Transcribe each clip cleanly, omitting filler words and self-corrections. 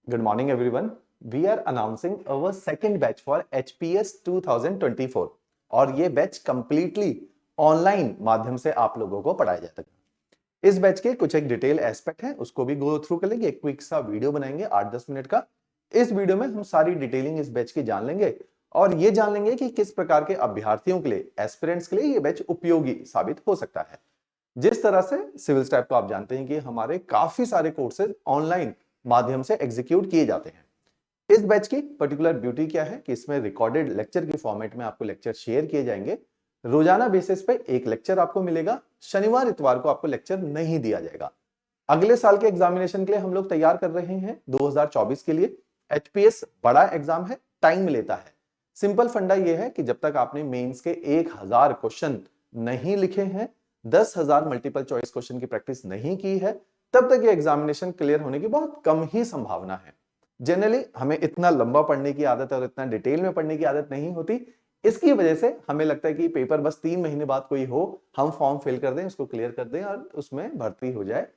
Good morning, everyone. We are announcing our second batch for HPS 2024 और ये batch completely online माध्यम से आप लोगों को पढ़ाया जाता है। इस बैच के कुछ एक डिटेल एस्पेक्ट है, उसको भी गो थ्रू कर लेंगे। एक क्विक सा वीडियो बनाएंगे 8-10 मिनट का। इस वीडियो में हम सारी डिटेलिंग इस बैच की जान लेंगे और ये जान लेंगे कि किस प्रकार के अभ्यर्थियों के लिए, एस्पिरेंट्स के लिए ये बैच उपयोगी साबित हो सकता है। जिस तरह से सिविल स्टैप को आप जानते हैं कि हमारे काफी सारे कोर्सेज ऑनलाइन माध्यम से एग्जीक्यूट किए जाते हैं। इस बैच की पर्टिकुलर ब्यूटी क्या है कि इसमें रिकॉर्डेड लेक्चर के फॉर्मेट में आपको लेक्चर शेयर किए जाएंगे। रोजाना बेसिस पे एक लेक्चर आपको मिलेगा। शनिवार इतवार को आपको लेक्चर नहीं दिया जाएगा। अगले साल के एग्जामिनेशन के लिए हम लोग तैयार कर रहे हैं 2024 के लिए। एचपीएस बड़ा एग्जाम है, टाइम लेता है। सिंपल फंडा यह है कि जब तक आपने मेंस के 1000 क्वेश्चन नहीं लिखे हैं, 10,000 मल्टीपल चॉइस क्वेश्चन की प्रैक्टिस नहीं की है, तब तक ये एग्जामिनेशन क्लियर होने की बहुत कम ही संभावना है। जनरली हमें इतना लंबा पढ़ने की आदत और इतना डिटेल में पढ़ने की आदत नहीं होती। इसकी वजह से हमें लगता है कि पेपर बस 3 महीने बाद कोई हो, हम फॉर्म फिल कर दें, उसको क्लियर कर दें और उसमें भर्ती हो जाए।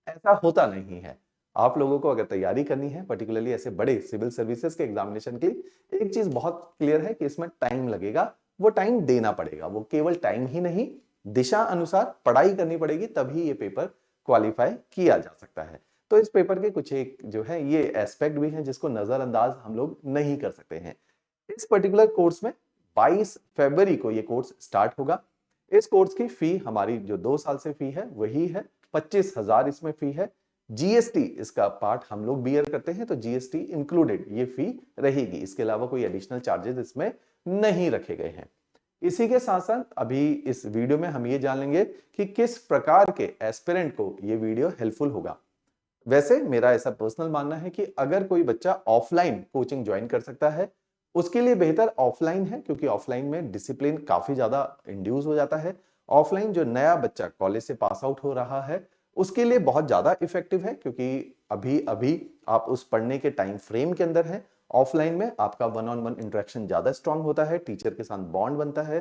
ऐसा होता नहीं है। आप लोगों को अगर तैयारी करनी है, पर्टिकुलरली ऐसे बड़े सिविल सर्विसेज के एग्जामिनेशन की, एक चीज बहुत क्लियर है कि इसमें टाइम लगेगा। वो टाइम देना पड़ेगा। वो केवल टाइम ही नहीं, दिशा अनुसार पढ़ाई करनी पड़ेगी, तभी ये पेपर क्वालिफाई किया जा सकता है। तो इस पेपर के कुछ एक जो है ये एस्पेक्ट भी हैं जिसको नजरअंदाज हम लोग नहीं कर सकते हैं। इस पर्टिकुलर कोर्स में 22 फरवरी को ये कोर्स स्टार्ट होगा। इस कोर्स की फी हमारी जो 2 साल से फी है वही है, 25,000 इसमें फी है। जीएसटी इसका पार्ट हम लोग बियर करते हैं, तो जीएसटी इंक्लूडेड ये फी रहेगी। इसके अलावा कोई एडिशनल चार्जेस इसमें नहीं रखे गए हैं। इसी के साथ साथ अभी इस वीडियो में हम ये जान लेंगे कि किस प्रकार के एस्पिरेंट को ये वीडियो हेल्पफुल होगा। वैसे मेरा ऐसा पर्सनल मानना है कि अगर कोई बच्चा ऑफलाइन कोचिंग ज्वाइन कर सकता है, उसके लिए बेहतर ऑफलाइन है, क्योंकि ऑफलाइन में डिसिप्लिन काफी ज्यादा इंड्यूस हो जाता है। ऑफलाइन जो नया बच्चा कॉलेज से पास आउट हो रहा है उसके लिए बहुत ज्यादा इफेक्टिव है, क्योंकि अभी अभी आप उस पढ़ने के टाइम फ्रेम के अंदर है। ऑफलाइन में आपका वन ऑन वन इंटरेक्शन ज्यादा स्ट्रांग होता है, टीचर के साथ बॉन्ड बनता है,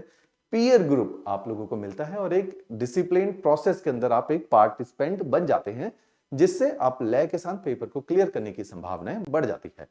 पीयर ग्रुप आप लोगों को मिलता है और एक डिसिप्लिन प्रोसेस के अंदर आप एक पार्टिसिपेंट बन जाते हैं, जिससे आप लय के साथ पेपर को क्लियर करने की संभावनाएं बढ़ जाती है।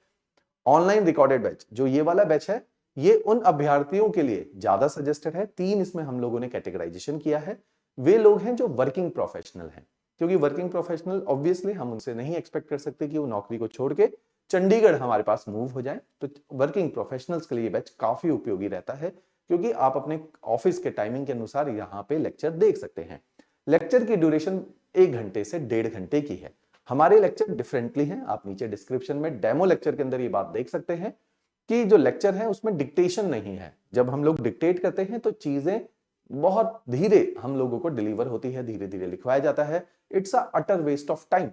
ऑनलाइन रिकॉर्डेड बैच जो ये वाला बैच है, ये उन अभ्यर्थियों के लिए ज्यादा सजेस्टेड है। 3 इसमें हम लोगों ने कैटेगराइजेशन किया है। वे लोग हैं जो वर्किंग प्रोफेशनल हैं, क्योंकि वर्किंग प्रोफेशनल ऑब्वियसली हम उनसे नहीं एक्सपेक्ट कर सकते कि वो नौकरी को छोड़ के चंडीगढ़ हमारे पास मूव हो जाए। तो वर्किंग प्रोफेशनल्स के लिए बैच काफी उपयोगी रहता है, क्योंकि आप अपने ऑफिस के टाइमिंग के अनुसार यहाँ पे लेक्चर देख सकते हैं। लेक्चर की ड्यूरेशन 1 घंटे से 1.5 घंटे की है। हमारे लेक्चर डिफरेंटली हैं। आप नीचे डिस्क्रिप्शन में डेमो लेक्चर के अंदर ये बात देख सकते हैं कि जो लेक्चर है उसमें डिक्टेशन नहीं है। जब हम लोग डिक्टेट करते हैं तो चीजें बहुत धीरे हम लोगों को डिलीवर होती है, धीरे धीरे लिखवाया जाता है। It's a utter waste of time.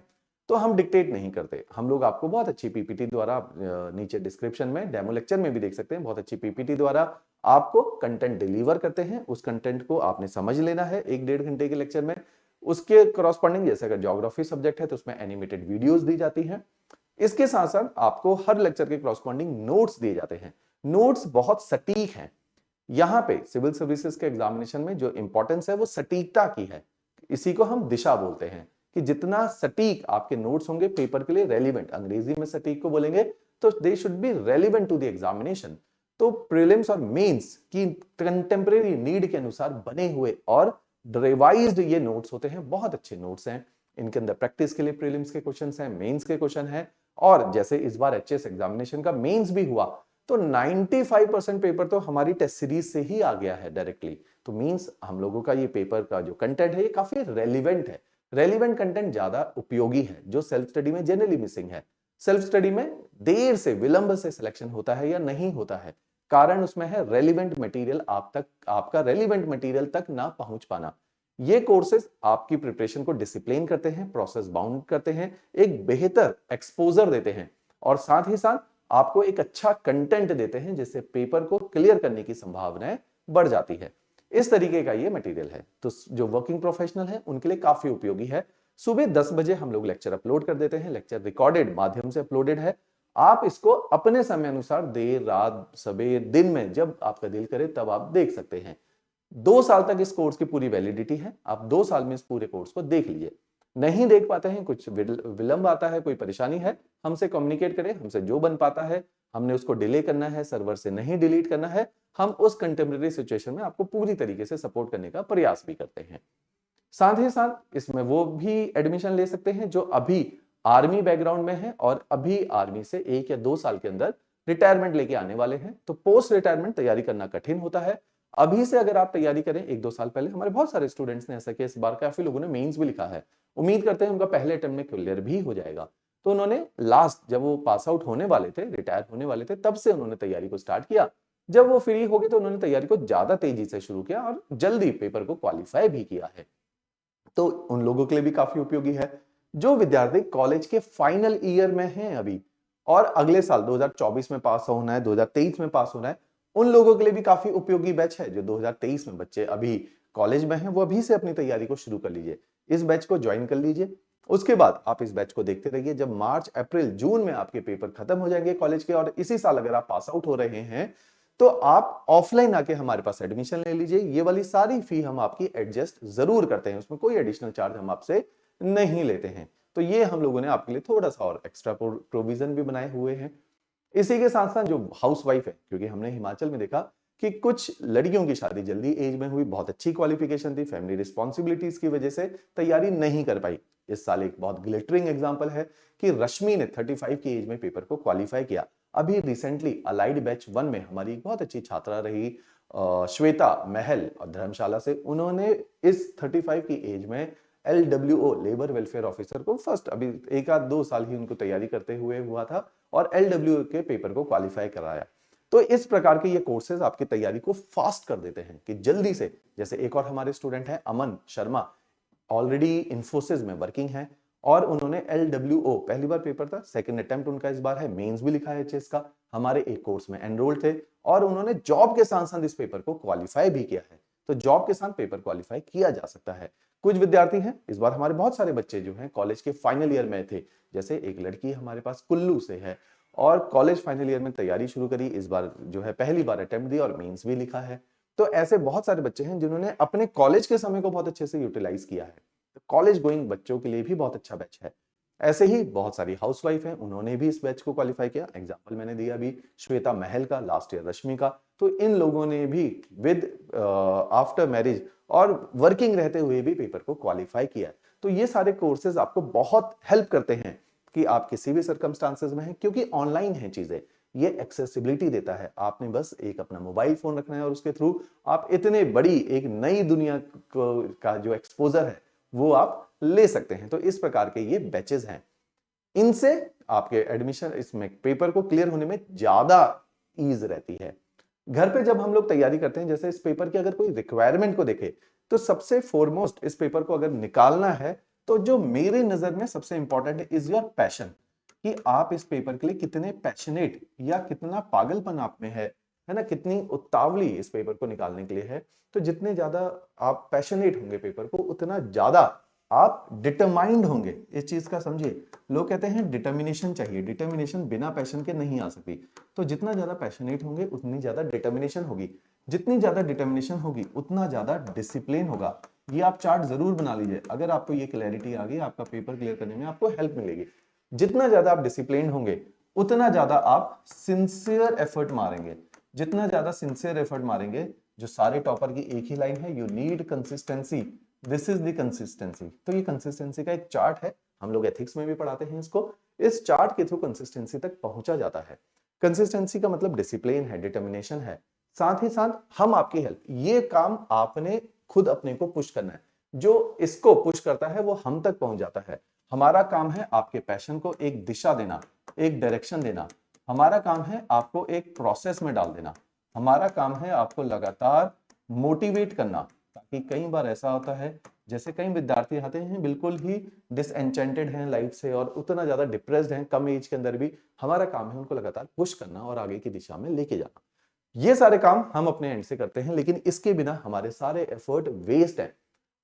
तो हम डिक्टेट नहीं करते, हम लोग आपको बहुत अच्छी पीपीटी द्वारा, नीचे डिस्क्रिप्शन में डेमो लेक्चर में भी देख सकते हैं, बहुत अच्छी पीपीटी द्वारा आपको कंटेंट डिलीवर करते हैं। उस कंटेंट को आपने समझ लेना है 1-1.5 घंटे के लेक्चर में। उसके क्रॉसपॉन्डिंग, जैसे अगर ज्योग्राफी सब्जेक्ट है तो उसमें एनिमेटेड वीडियोस दी जाती हैं। इसके साथ साथ आपको हर लेक्चर के क्रॉसपॉन्डिंग नोट्स दिए जाते हैं। नोट्स बहुत सटीक हैं। यहां पे सिविल सर्विसेज के एग्जामिनेशन में जो इंपॉर्टेंस है वो सटीकता की है। इसी को हम दिशा बोलते हैं कि जितना सटीक आपके नोट्स होंगे पेपर के लिए रेलिवेंट, अंग्रेजी में सटीक को बोलेंगे तो they should be relevant to the examination. तो प्रीलिम्स और मेंस की कंटेम्परेरी नीड के अनुसार बने हुए और रिवाइज्ड ये नोट्स होते हैं। बहुत अच्छे नोट्स हैं। इनके अंदर प्रैक्टिस के लिए प्रीलिम्स के क्वेश्चंस हैं, मेंस के क्वेश्चन हैं, और जैसे इस बार एचएस एग्जामिनेशन का मेंस भी हुआ तो 95% पेपर तो हमारी टेस्ट सीरीज से ही आ गया है डायरेक्टली। तो मींस हम लोगों का ये पेपर का जो कंटेंट है ये काफी रेलिवेंट है। रेलिवेंट कंटेंट ज्यादा उपयोगी है, जो सेल्फ स्टडी में जनरली मिसिंग है। सेल्फ स्टडी में देर से, विलंब से सिलेक्शन होता है या नहीं होता है। कारण उसमें है रेलिवेंट मटेरियल आप तक, आपका रेलिवेंट मटेरियल तक ना पहुंच पाना। ये कोर्सेज आपकी प्रिपरेशन को डिसिप्लिन करते हैं, प्रोसेस बाउंड करते हैं, एक बेहतर एक्सपोजर देते हैं और साथ ही साथ आपको एक अच्छा कंटेंट देते हैं, जिससे पेपर को क्लियर करने की संभावनाएं बढ़ जाती है। इस तरीके का ये मटेरियल है, तो जो वर्किंग प्रोफेशनल है उनके लिए काफी उपयोगी है। सुबह 10 बजे हम लोग लेक्चर अपलोड कर देते हैं। लेक्चर रिकॉर्डेड माध्यम से अपलोडेड है। आप इसको अपने समय अनुसार देर रात सवेर दिन में जब आपका दिल करे तब आप देख सकते हैं। 2 साल तक इस कोर्स की पूरी वैलिडिटी है। आप 2 साल में इस पूरे कोर्स को देख लीजिए। नहीं देख पाते हैं, कुछ विलंब आता है, कोई परेशानी है, हमसे कम्युनिकेट करें, हमसे जो बन पाता है हमने उसको डिले करना है, सर्वर से नहीं डिलीट करना है, हम उस कंटेम्प्रेरी सिचुएशन में आपको पूरी तरीके से सपोर्ट करने का प्रयास भी करते हैं। साथ ही साथ इसमें वो भी एडमिशन ले सकते हैं जो अभी आर्मी बैकग्राउंड में है और अभी आर्मी से 1 या 2 साल के अंदर रिटायरमेंट लेके आने वाले हैं। तो पोस्ट रिटायरमेंट तैयारी करना कठिन होता है। अभी से अगर आप तैयारी करें 1-2 साल पहले, हमारे बहुत सारे स्टूडेंट्स ने ऐसा किया, इस बार काफी लोगों ने मेंस भी लिखा है, उम्मीद करते हैं उनका पहले अटेम्प्ट में क्लियर भी हो जाएगा। तो उन्होंने लास्ट जब वो पास आउट होने वाले थे, रिटायर होने वाले थे, तब से उन्होंने तैयारी को स्टार्ट किया। जब वो फ्री हो गए तो उन्होंने तैयारी को ज्यादा तेजी से शुरू किया और जल्दी पेपर को क्वालिफाई भी किया है। तो उन लोगों के लिए भी काफी उपयोगी है। जो विद्यार्थी कॉलेज के फाइनल ईयर में हैं अभी और अगले साल 2024 में पास होना है, 2023 में पास होना है, उन लोगों के लिए भी काफी उपयोगी बैच है। जो 2023 में बच्चे अभी कॉलेज में हैं, वो अभी से अपनी तैयारी को शुरू कर लीजिए, इस बैच को ज्वाइन कर लीजिए। उसके बाद आप इस बैच को देखते रहिए। जब मार्च, अप्रैल, जून में आपके पेपर खत्म हो जाएंगे कॉलेज के और इसी साल अगर आप पास आउट हो रहे हैं तो आप ऑफलाइन आके हमारे पास एडमिशन ले लीजिए। ये वाली सारी फी हम आपकी एडजस्ट जरूर करते हैं, उसमें कोई एडिशनल चार्ज हम आपसे नहीं लेते हैं। तो ये हम लोगों ने आपके लिए थोड़ा सा और एक्स्ट्रा प्रोविजन भी बनाए हुए हैं। इसी के साथ साथ जो हाउसवाइफ है, क्योंकि हमने हिमाचल में देखा कि कुछ लड़कियों की शादी जल्दी एज में हुई, बहुत अच्छी क्वालिफिकेशन थी, फैमिली रिस्पॉन्सिबिलिटीज की वजह से तैयारी नहीं कर पाई। इस साल एक बहुत ग्लिटरिंग एग्जांपल है कि रश्मि ने 35 की एज में पेपर को क्वालिफाई किया। अभी रिसेंटली अलाइड बैच 1 में हमारी एक बहुत अच्छी छात्रा रही श्वेता महल और धर्मशाला से, उन्होंने इस 35 की एज में LWO लेबर वेलफेयर ऑफिसर को फर्स्ट, अभी 1-2 साल ही उनको तैयारी करते हुए हुआ था और LWO के पेपर को क्वालिफाई कराया। तो इस प्रकार के ये कोर्सेज आपकी तैयारी को फास्ट कर देते हैं कि जल्दी से, जैसे एक और हमारे स्टूडेंट है अमन शर्मा, ऑलरेडी इंफोसिस में वर्किंग है और उन्होंने LWO पहली बार पेपर था, सेकंड अटेम्प्ट उनका इस बार है, मेंस भी लिखा है एचएस का, हमारे एक कोर्स में एनरोल्ड थे और उन्होंने जॉब के साथ साथ इस पेपर को क्वालिफाई भी किया है। तो जॉब के साथ पेपर क्वालिफाई किया जा सकता है। कुछ विद्यार्थी हैं, इस बार हमारे बहुत सारे बच्चे जो हैं कॉलेज के फाइनल ईयर में थे, जैसे एक लड़की हमारे पास कुल्लू से है और कॉलेज फाइनल ईयर में तैयारी शुरू करी, इस बार जो है पहली बार अटेम्प्ट दिया और मेंस भी लिखा है। तो ऐसे बहुत सारे बच्चे हैं जिन्होंने अपने कॉलेज के समय को बहुत अच्छे से यूटिलाइज किया है। तो कॉलेज गोइंग बच्चों के लिए भी बहुत अच्छा बैच है। ऐसे ही बहुत सारी हाउसवाइफ हैं, उन्होंने भी इस बैच को क्वालिफाई किया। एग्जांपल मैंने दिया अभी श्वेता महल का, लास्ट ईयर रश्मि का। तो इन लोगों ने भी विद आफ्टर मैरिज और वर्किंग रहते हुए भी पेपर को क्वालिफाई किया है। तो ये सारे कोर्सेज आपको बहुत हेल्प करते हैं कि आप किसी भी सर्कमस्टांसेस में हैं, क्योंकि ऑनलाइन है चीजें, ये एक्सेसिबिलिटी देता है। आपने बस एक अपना मोबाइल फोन रखना है और उसके थ्रू आप इतने बड़ी एक नई दुनिया का जो एक्सपोजर है वो आप ले सकते हैं। तो इस प्रकार के ये बैचेस हैं, इनसे आपके एडमिशन, इसमें पेपर को क्लियर होने में ज्यादा ईज रहती है। घर पे जब हम लोग तैयारी करते हैं, जैसे इस पेपर की अगर कोई रिक्वायरमेंट को देखे तो सबसे फोरमोस्ट इस पेपर को अगर निकालना है तो जो मेरे नजर में सबसे इंपॉर्टेंट है इज योर पैशन, कि आप इस पेपर के लिए कितने पैशनेट या कितना पागलपन आप में है ना, कितनी उतावली इस पेपर को निकालने के लिए है। तो जितने ज्यादा आप पैशनेट होंगे पेपर को, उतना ज्यादा आप डिटरमाइंड होंगे। इस चीज का समझिए, लोग कहते हैं डिटर्मिनेशन चाहिए, डिटर्मिनेशन बिना पैशन के नहीं आ सकती। तो जितना ज्यादा पैशनेट होंगे उतनी ज्यादा डिटर्मिनेशन होगी, जितनी ज्यादा डिटर्मिनेशन होगी उतना ज्यादा डिसिप्लिन होगा। ये आप चार्ट जरूर बना लीजिए, अगर आपको ये क्लैरिटी आ गई, आपका पेपर क्लियर करने में आपको हेल्प मिलेगी। जितना ज्यादा आप डिसिप्लिन होंगे उतना ज्यादा आप सिंसियर एफर्ट मारेंगे। जितना ज्यादा सिंसियर एफर्ट मारेंगे, जो सारे टॉपर की एक ही लाइन है, you need consistency, this is the consistency. तो ये कंसिस्टेंसी का एक चार्ट है, हम लोग एथिक्स में भी पढ़ाते हैं इसको। इस चार्ट के थ्रू कंसिस्टेंसी तक पहुंचा जाता है। कंसिस्टेंसी का मतलब डिसिप्लिन है, डिटर्मिनेशन है। साथ ही साथ हम आपकी हेल्प, ये काम आपने खुद अपने को पुश करना है। जो इसको पुश करता है वो हम तक पहुंच जाता है। हमारा काम है आपके पैशन को एक दिशा देना, एक डायरेक्शन देना। हमारा काम है आपको एक प्रोसेस में डाल देना। हमारा काम है आपको लगातार मोटिवेट करना, ताकि कई बार ऐसा होता है, जैसे कई विद्यार्थी आते हैं बिल्कुल ही डिसएंचेंटेड हैं लाइफ से और उतना ज्यादा डिप्रेस्ड हैं कम एज के अंदर भी। हमारा काम है उनको लगातार पुश करना और आगे की दिशा में लेके जाना। ये सारे काम हम अपने एंड से करते हैं, लेकिन इसके बिना हमारे सारे एफर्ट वेस्ट हैं।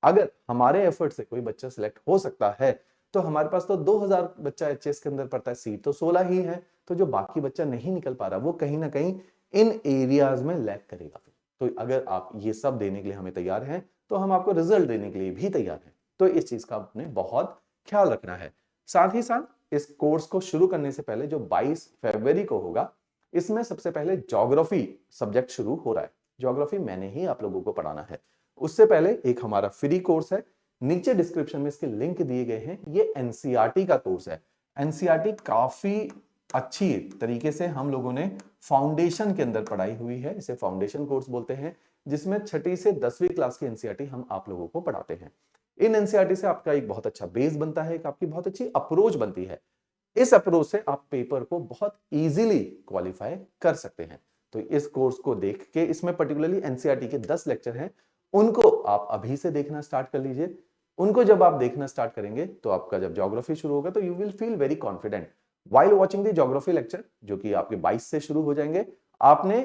अगर हमारे एफर्ट से कोई बच्चा सिलेक्ट हो सकता है तो हमारे पास तो 2000 बच्चा एचएस के अंदर पढ़ता है, सीट तो 16 ही है। तो जो बाकी बच्चा नहीं निकल पा रहा वो कहीं ना कहीं इन एरियाज में लैग करेगा। तो अगर आप ये सब देने के लिए हमें तैयार हैं तो हम आपको रिजल्ट देने के लिए भी तैयार हैं। तो इस चीज का आपने बहुत ख्याल रखना है। साथ ही साथ इस कोर्स को शुरू करने से पहले जो 22 फरवरी को होगा, इसमें सबसे पहले ज्योग्राफी सब्जेक्ट शुरू हो रहा है। ज्योग्राफी मैंने ही आप लोगों को पढ़ाना है। उससे पहले एक हमारा फ्री कोर्स है, नीचे डिस्क्रिप्शन में इसके लिंक दिए गए हैं। ये एनसीईआरटी का कोर्स है। एनसीईआरटी काफी अच्छी तरीके से हम लोगों ने फाउंडेशन के अंदर पढ़ाई हुई है, इसे फाउंडेशन कोर्स बोलते हैं, जिसमें 6ठी से 10वीं क्लास की एनसीईआरटी हम आप लोगों को पढ़ाते हैं। इन एनसीईआरटी से आपका एक बहुत अच्छा बेस बनता है, एक आपकी बहुत अच्छी अप्रोच बनती है। इस अप्रोच से आप पेपर को बहुत इजीली क्वालिफाई कर सकते हैं। तो इस कोर्स को देख के, इसमें पर्टिकुलरली एनसीईआरटी के 10 लेक्चर हैं, उनको आप अभी से देखना स्टार्ट कर लीजिए। उनको जब आप देखना स्टार्ट करेंगे तो आपका जब ज्योग्राफी शुरू होगा तो you will feel very confident while watching the geography lecture, जो कि आपके 22 से शुरू हो जाएंगे। आपने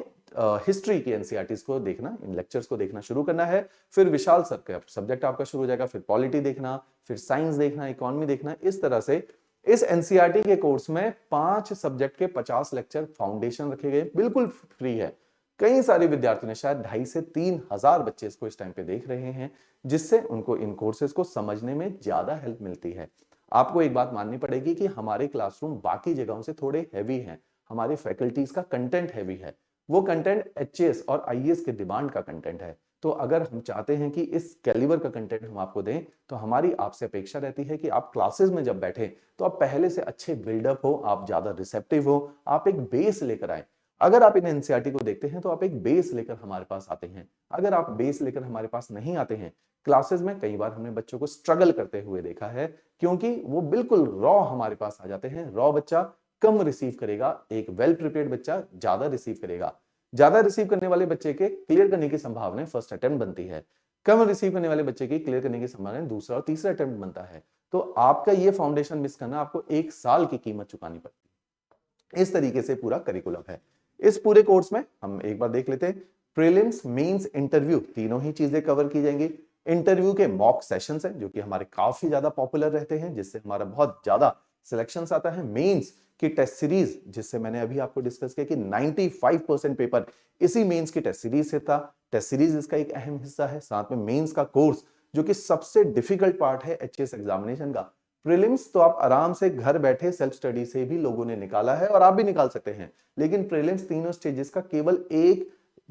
हिस्ट्री की एनसीईआरटीज को देखना, इन लेक्चर्स को देखना शुरू करना है। फिर विशाल सर का सब्जेक्ट आपका शुरू हो जाएगा, फिर पॉलिटी देखना, फिर साइंस देखना, इकोनॉमी देखना। इस तरह से इस एनसीईआरटी के कोर्स में 5 सब्जेक्ट के 50 लेक्चर फाउंडेशन रखे गए, बिल्कुल फ्री है। कई सारे विद्यार्थियों ने, शायद 2,500 से 3,000 बच्चे इसको इस टाइम पे देख रहे हैं, जिससे उनको इन कोर्सेज को समझने में ज्यादा हेल्प मिलती है। आपको एक बात माननी पड़ेगी कि हमारे क्लासरूम बाकी जगहों से थोड़े हैवी हैं। हमारी फैकल्टीज का कंटेंट हैवी है। वो कंटेंट एचएएस और आईएएस के डिमांड का कंटेंट है। तो अगर हम चाहते हैं कि इस कैलिबर का कंटेंट हम आपको दें, तो हमारी आपसे अपेक्षा रहती है कि आप क्लासेस में जब बैठे तो आप पहले से अच्छे बिल्डअप हो, आप ज्यादा रिसेप्टिव हो, आप एक बेस लेकर आए। अगर आप इन एनसीईआरटी को देखते हैं तो आप एक बेस लेकर हमारे पास आते हैं। अगर आप बेस लेकर हमारे पास नहीं आते हैं, क्लासेस में कई बार हमने बच्चों को स्ट्रगल करते हुए देखा है, क्योंकि वो बिल्कुल रॉ हमारे पास आ जाते हैं। रॉ बच्चा कम रिसीव करेगा, एक वेल प्रिपेयर्ड बच्चा ज्यादा रिसीव करेगा। ज्यादा रिसीव करने वाले बच्चे के क्लियर करने की संभावना फर्स्ट अटेम्प्ट बनती है, कम रिसीव करने वाले बच्चे की क्लियर करने की संभावना दूसरा और तीसरा अटेम्प्ट बनता है। तो आपका ये फाउंडेशन मिस करना, आपको 1 साल की कीमत चुकानी पड़ती है। इस तरीके से पूरा करिकुलम है। इस पूरे कोर्स में हम एक बार देख लेते हैं, प्रीलिम्स, मेंस, इंटरव्यू, तीनों ही चीजें कवर की जाएंगी। इंटरव्यू के मॉक सेशंस हैं, जो कि हमारे काफी ज्यादा पॉपुलर रहते हैं, जिससे हमारा बहुत ज्यादा सिलेक्शंस आता है। मेंस की टेस्ट सीरीज, जिससे मैंने अभी आपको डिस्कस किया कि 95% पेपर इसी मेंस की टेस्ट सीरीज से था। टेस्ट सीरीज इसका एक अहम हिस्सा है। साथ में मेंस का कोर्स, जो कि सबसे डिफिकल्ट पार्ट है एचएएस एग्जामिनेशन का। प्रीलिम्स तो आप आराम से घर बैठे सेल्फ स्टडी से भी लोगों ने निकाला है और आप भी निकाल सकते हैं, लेकिन प्रीलिम्स तीनों स्टेजेस का केवल एक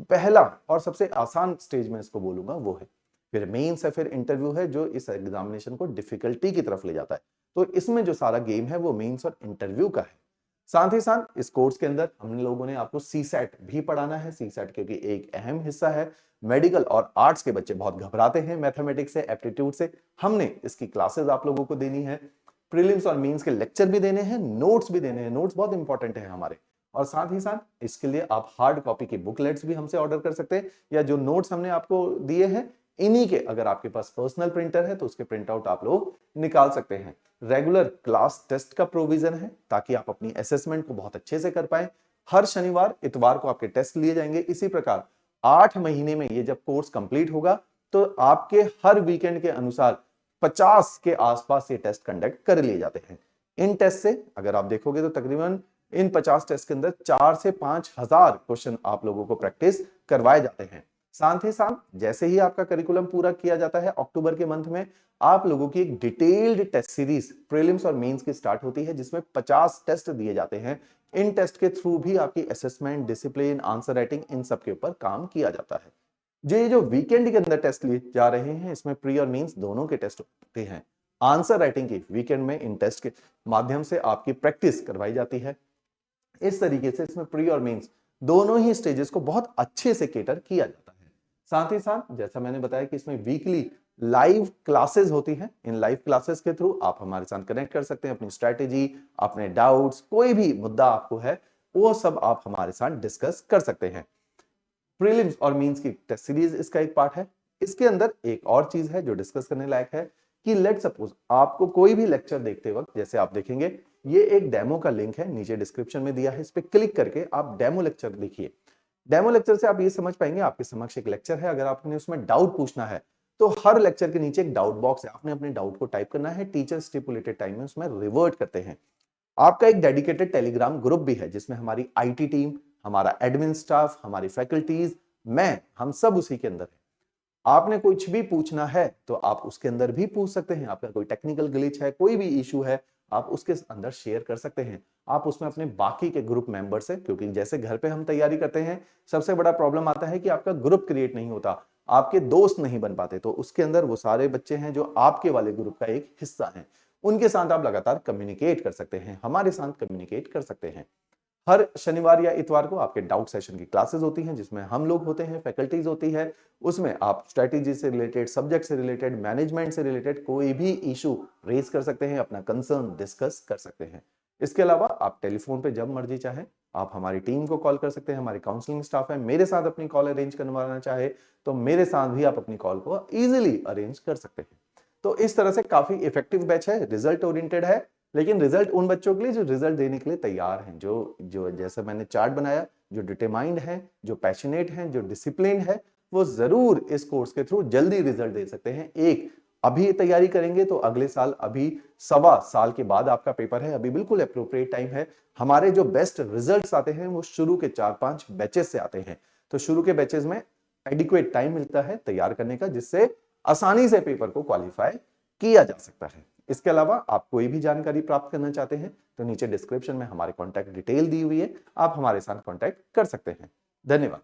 पहला और सबसे आसान स्टेज में इसको बोलूंगा वो है। फिर मेंस है, फिर इंटरव्यू है, जो इस एग्जामिनेशन को डिफिकल्टी की तरफ ले जाता है। तो इसमें जो सारा गेम है वो मेंस और इंटरव्यू का है। साथ ही साथ इस कोर्स के अंदर हम लोगों ने आपको सीसैट भी पढ़ाना है। सीसैट क्योंकि एक अहम हिस्सा है। मेडिकल और आर्ट्स के बच्चे बहुत घबराते हैं मैथमेटिक्स से, एप्टीट्यूड से। हमने इसकी क्लासेस आप लोगों को देनी है। प्रीलिम्स और मेंस के लेक्चर भी देने हैं, नोट्स भी देने हैं। नोट्स बहुत इंपॉर्टेंट है हमारे। और साथ ही साथ इसके लिए आप हार्ड कॉपी की बुकलेट्स भी हमसे ऑर्डर कर सकते हैं, या जो नोट्स हमने आपको दिए हैं इन्हीं के, अगर आपके पास पर्सनल प्रिंटर है तो उसके प्रिंट आउट आप लोग निकाल सकते हैं। रेगुलर क्लास टेस्ट का प्रोविजन है, ताकि आप अपनी असेसमेंट को बहुत अच्छे से कर पाए। हर शनिवार इतवार को आपके टेस्ट लिए जाएंगे। इसी प्रकार 8 महीने में ये जब कोर्स कंप्लीट होगा तो आपके हर वीकेंड के अनुसार 50 के आसपास ये टेस्ट कंडक्ट कर लिए जाते हैं। इन टेस्ट से अगर आप देखोगे तो तकरीबन इन 50 टेस्ट के अंदर 4 से 5,000 क्वेश्चन आप लोगों को प्रैक्टिस करवाए जाते हैं। साथ ही साथ जैसे ही आपका करिकुलम पूरा किया जाता है, अक्टूबर के मंथ में आप लोगों की एक डिटेल्ड टेस्ट सीरीज प्रीलिम्स और मेंस की स्टार्ट होती है, जिसमें 50 टेस्ट दिए जाते हैं। इन टेस्ट के थ्रू भी आपकी असेसमेंट, डिसिप्लिन, आंसर राइटिंग, इन सब के ऊपर काम किया जाता है। जो वीकेंड के अंदर टेस्ट लिए जा रहे हैं, इसमें प्री और मेंस दोनों के टेस्ट होते हैं। आंसर राइटिंग की वीकेंड में इन टेस्ट के माध्यम से आपकी प्रैक्टिस करवाई जाती है। इस तरीके से इसमें प्री और मेंस दोनों ही स्टेजेस को बहुत अच्छे से केटर किया जाता है। साथ ही साथ जैसा मैंने बताया कि इसमें वीकली लाइव क्लासेस होती हैं। इन लाइव क्लासेस के थ्रू आप हमारे साथ कनेक्ट कर सकते हैं, अपनी स्ट्रेटेजी, अपने डाउट्स, कोई भी मुद्दा आपको है वो सब आप हमारे साथ डिस्कस कर सकते हैं। प्रीलिम्स और मींस की टेस्ट सीरीज इसका एक पार्ट है। इसके अंदर एक और चीज है जो डिस्कस करने लायक है कि लेट सपोज आपको कोई भी लेक्चर देखते वक्त, जैसे आप देखेंगे ये एक डेमो का लिंक है, नीचे डिस्क्रिप्शन में दिया है, इस पे क्लिक करके आप डेमो लेक्चर देखिए। डेमो लेक्चर से आप ये समझ पाएंगे, आपके समक्ष एक लेक्चर है, अगर आपने उसमें डाउट पूछना है तो हर लेक्चर के नीचे एक डाउट बॉक्स है, आपने अपने डाउट को टाइप करना है, टीचर स्टिपुलेटेड टाइम में उसमें रिवर्ट करते हैं। आपका एक डेडिकेटेड टेलीग्राम ग्रुप भी है, जिसमें हमारी आईटी टीम, हमारा एडमिन स्टाफ, हमारी फैकल्टीज, मैं, हम सब उसी के अंदर है। आपने कुछ भी पूछना है तो आप उसके अंदर भी पूछ सकते हैं। आपका कोई टेक्निकल ग्लिच है, कोई भी इशू है, आप उसके अंदर शेयर कर सकते हैं। आप उसमें अपने बाकी के ग्रुप मेंबर से, क्योंकि जैसे घर पे हम तैयारी करते हैं, सबसे बड़ा प्रॉब्लम आता है कि आपका ग्रुप क्रिएट नहीं होता, आपके दोस्त नहीं बन पाते। तो उसके अंदर वो सारे बच्चे हैं जो आपके वाले ग्रुप का एक हिस्सा हैं, उनके साथ आप लगातार कम्युनिकेट कर सकते हैं, हमारे साथ कम्युनिकेट कर सकते हैं। हर शनिवार या इतवार को आपके डाउट सेशन की क्लासेस होती हैं, जिसमें हम लोग होते हैं, फैकल्टीज होती है। उसमें आप स्ट्रेटेजी से रिलेटेड, सब्जेक्ट से रिलेटेड, मैनेजमेंट से रिलेटेड कोई भी इशू रेज कर सकते हैं, अपना कंसर्न डिस्कस कर सकते हैं। इसके अलावा आप टेलीफोन पे जब मर्जी चाहे आप हमारी टीम को कॉल कर सकते हैं। हमारी काउंसलिंग स्टाफ है, मेरे साथ अपनी कॉल अरेंज करवाना चाहे तो मेरे साथ भी आप अपनी कॉल को इजीली अरेंज कर सकते हैं। तो इस तरह से काफी इफेक्टिव बैच है, रिजल्ट ओरिएंटेड है, लेकिन रिजल्ट उन बच्चों के लिए जो रिजल्ट देने के लिए तैयार हैं, जो जो जैसे मैंने चार्ट बनाया, जो डिटरमाइंड हैं, जो पैशनेट हैं, जो डिसिप्लिन है, वो जरूर इस कोर्स के थ्रू जल्दी रिजल्ट दे सकते हैं। एक अभी तैयारी करेंगे तो अगले साल, अभी 1.25 साल के बाद आपका पेपर है, अभी बिल्कुल अप्रोप्रिएट टाइम है। हमारे जो बेस्ट रिजल्ट्स आते हैं वो शुरू के 4-5 बैचेस से आते हैं। तो शुरू के बैचेस में एडिक्वेट टाइम मिलता है तैयार करने का, जिससे आसानी से पेपर को क्वालिफाई किया जा सकता है। इसके अलावा आप कोई भी जानकारी प्राप्त करना चाहते हैं तो नीचे डिस्क्रिप्शन में हमारे कॉन्टैक्ट डिटेल दी हुई है, आप हमारे साथ कॉन्टैक्ट कर सकते हैं। धन्यवाद।